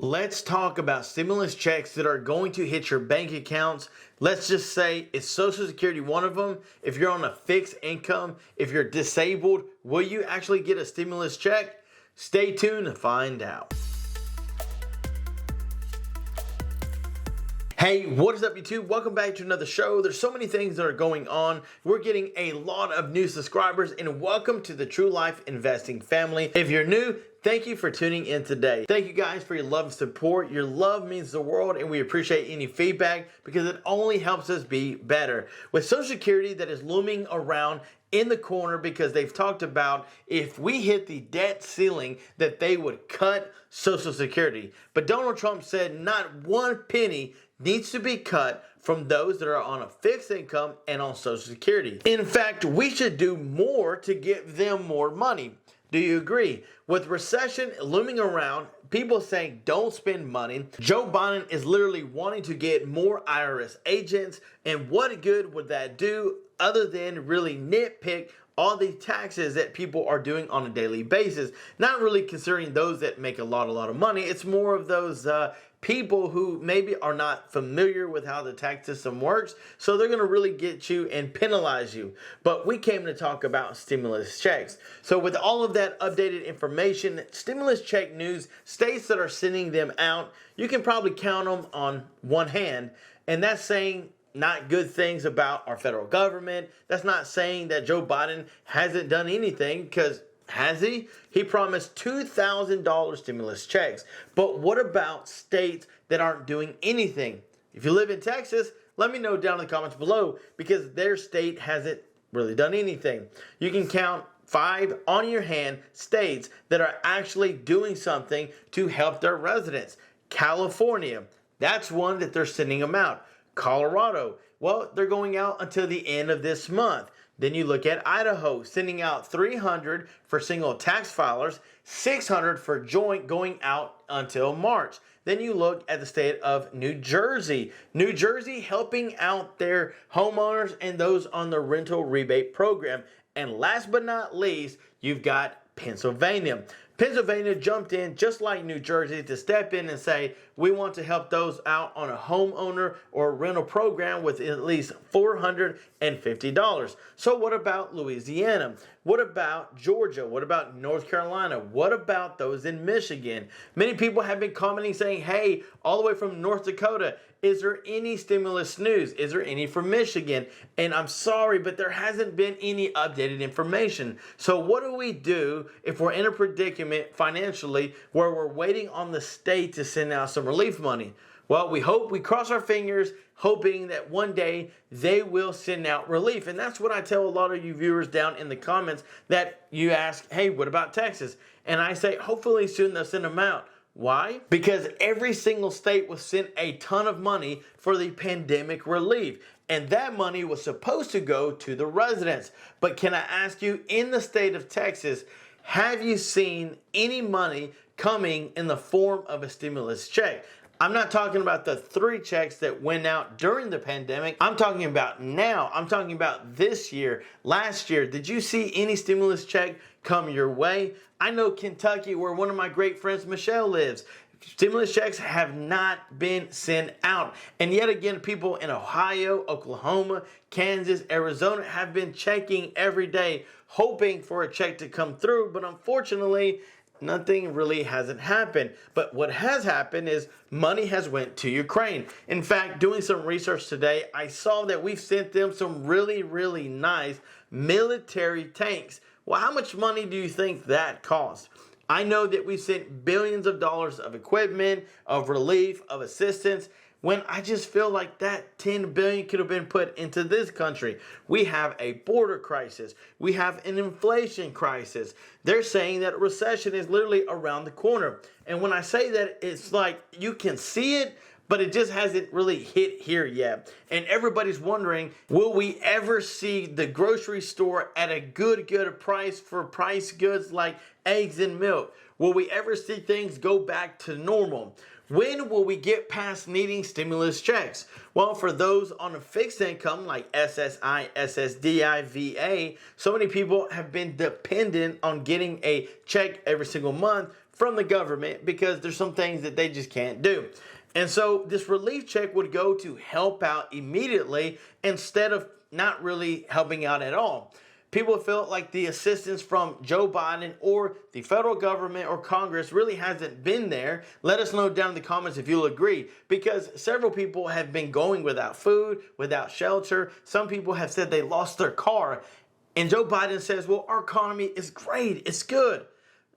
Let's talk about stimulus checks that are going to hit your bank accounts. Let's just say, is Social Security one of them? If you're on a fixed income, if you're disabled, will you actually get a stimulus check? Stay tuned to find out. Hey, what is up YouTube? Welcome back to another show. There's so many things that are going on. We're getting a lot of new subscribers, and welcome to the True Life Investing family. If you're new, thank you for tuning in today. Thank you guys for your love and support. Your love means the world, and we appreciate any feedback because it only helps us be better. With Social Security that is looming around in the corner because they've talked about if we hit the debt ceiling that they would cut Social Security. But Donald Trump said not one penny needs to be cut from those that are on a fixed income and on Social Security. In fact, we should do more to give them more money. Do you agree? With recession looming around, people saying don't spend money, Joe Biden is literally wanting to get more IRS agents, and what good would that do other than really nitpick all the taxes that people are doing on a daily basis? Not really considering those that make a lot of money. It's more of those people who maybe are not familiar with how the tax system works, so they're going to really get you and penalize you. But we came to talk about stimulus checks. So with all of that updated information, stimulus check news, states that are sending them out, you can probably count them on one hand, and that's saying not good things about our federal government. That's not saying that Joe Biden hasn't done anything, because has he? He promised $2,000 stimulus checks. But what about states that aren't doing anything? If you live in Texas, let me know down in the comments below, because their state hasn't really done anything. You can count 5 on your hand states that are actually doing something to help their residents. California, that's one that they're sending them out. Colorado, well, they're going out until the end of this month. Then you look at Idaho, sending out $300 for single tax filers, $600 for joint, going out until March. Then you look at the state of New Jersey. New Jersey helping out their homeowners and those on the rental rebate program. And last but not least, you've got Pennsylvania. Pennsylvania jumped in just like New Jersey to step in and say, we want to help those out on a homeowner or rental program with at least $450. So what about Louisiana? What about Georgia? What about North Carolina? What about those in Michigan? Many people have been commenting saying, hey, all the way from North Dakota, is there any stimulus news? Is there any from Michigan? And I'm sorry, but there hasn't been any updated information. So what do we do if we're in a predicament financially where we're waiting on the state to send out some relief money? Well, we cross our fingers, hoping that one day they will send out relief. And that's what I tell a lot of you viewers down in the comments that you ask, hey, what about Texas? And I say, hopefully soon they'll send them out. Why? Because every single state was sent a ton of money for the pandemic relief. And that money was supposed to go to the residents. But can I ask you, in the state of Texas, have you seen any money coming in the form of a stimulus check? I'm not talking about the 3 checks that went out during the pandemic. I'm talking about now. I'm talking about this year, last year. Did you see any stimulus check come your way? I know Kentucky, where one of my great friends, Michelle, lives. Stimulus checks have not been sent out. And yet again, people in Ohio, Oklahoma, Kansas, Arizona have been checking every day, hoping for a check to come through. But unfortunately, nothing really hasn't happened. But what has happened is money has went to Ukraine. In fact, doing some research today, I saw that we've sent them some really nice military tanks. Well, how much money do you think that cost? I know that we sent billions of dollars of equipment, of relief, of assistance, when I just feel like that $10 billion could have been put into this country. We have a border crisis. We have an inflation crisis. They're saying that a recession is literally around the corner. And when I say that, it's like you can see it, but it just hasn't really hit here yet. And everybody's wondering, will we ever see the grocery store at a good price for price goods like eggs and milk? Will we ever see things go back to normal? When will we get past needing stimulus checks? Well, for those on a fixed income like SSI, SSDI, VA, so many people have been dependent on getting a check every single month from the government because there's some things that they just can't do. And so this relief check would go to help out immediately instead of not really helping out at all. People felt like the assistance from Joe Biden or the federal government or Congress really hasn't been there. Let us know down in the comments if you'll agree, because several people have been going without food, without shelter. Some people have said they lost their car. And Joe Biden says, well, our economy is great. It's good.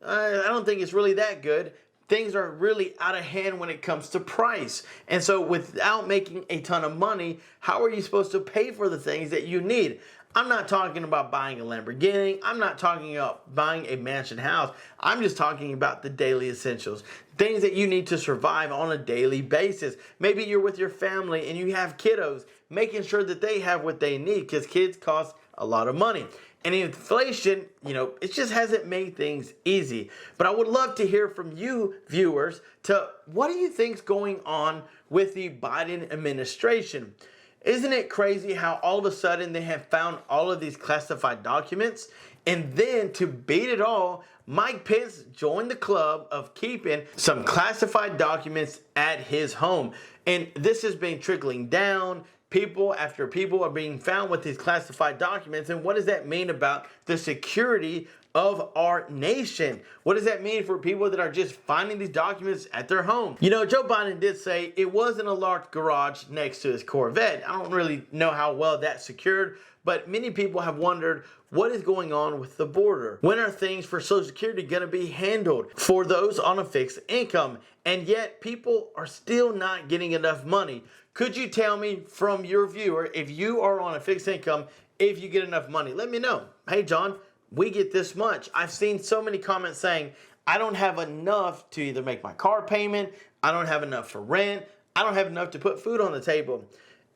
I don't think it's really that good. Things are really out of hand when it comes to price. And so without making a ton of money, how are you supposed to pay for the things that you need? I'm not talking about buying a Lamborghini. I'm not talking about buying a mansion house. I'm just talking about the daily essentials. Things that you need to survive on a daily basis. Maybe you're with your family and you have kiddos, making sure that they have what they need because kids cost a lot of money. And inflation, it just hasn't made things easy. But I would love to hear from you viewers to what do you think's going on with the Biden administration? Isn't it crazy how all of a sudden they have found all of these classified documents? And then to beat it all, Mike Pence joined the club of keeping some classified documents at his home. And this has been trickling down. People after people are being found with these classified documents. And what does that mean about the security of our nation? What does that mean for people that are just finding these documents at their home? Joe Biden did say it wasn't a large garage next to his Corvette. I don't really know how well that's secured, but many people have wondered what is going on with the border. When are things for Social Security going to be handled for those on a fixed income? And yet people are still not getting enough money. Could you tell me from your viewer, if you are on a fixed income, if you get enough money? Let me know. Hey, John, we get this much. I've seen so many comments saying, I don't have enough to either make my car payment, I don't have enough for rent, I don't have enough to put food on the table.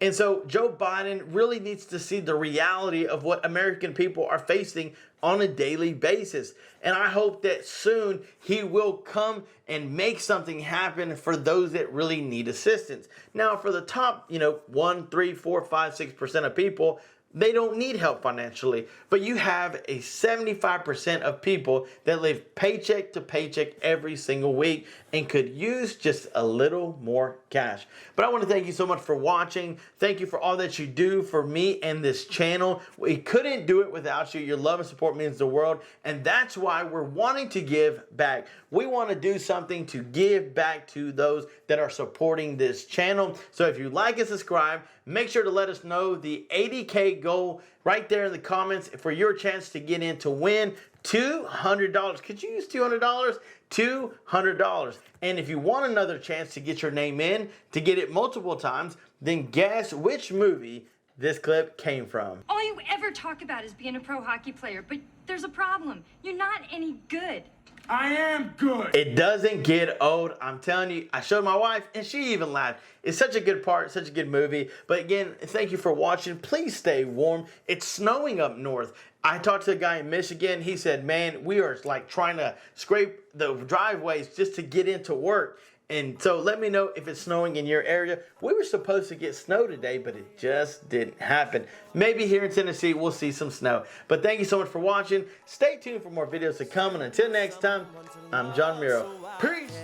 And so Joe Biden really needs to see the reality of what American people are facing on a daily basis. And I hope that soon he will come and make something happen for those that really need assistance. Now, for the top, 1, 3, 4, 5, 6% of people, they don't need help financially, but you have a 75% of people that live paycheck to paycheck every single week and could use just a little more cash. But I want to thank you so much for watching. Thank you for all that you do for me and this channel. We couldn't do it without you. Your love and support means the world, and that's why we're wanting to give back. We want to do something to give back to those that are supporting this channel. So if you like and subscribe, make sure to let us know the 80K goal right there in the comments for your chance to get in to win $200. Could you use $200? $200. And if you want another chance to get your name in, to get it multiple times, then guess which movie this clip came from. All you ever talk about is being a pro hockey player, but there's a problem. You're not any good. I am good. It doesn't get old. I'm telling you, I showed my wife and she even laughed. It's such a good part, such a good movie. But again, thank you for watching. Please stay warm. It's snowing up north. I talked to a guy in Michigan. He said, man, we are like trying to scrape the driveways just to get into work. And so let me know if it's snowing in your area. We were supposed to get snow today, but it just didn't happen. Maybe here in Tennessee, we'll see some snow. But thank you so much for watching. Stay tuned for more videos to come. And until next time, I'm John Miro. Peace.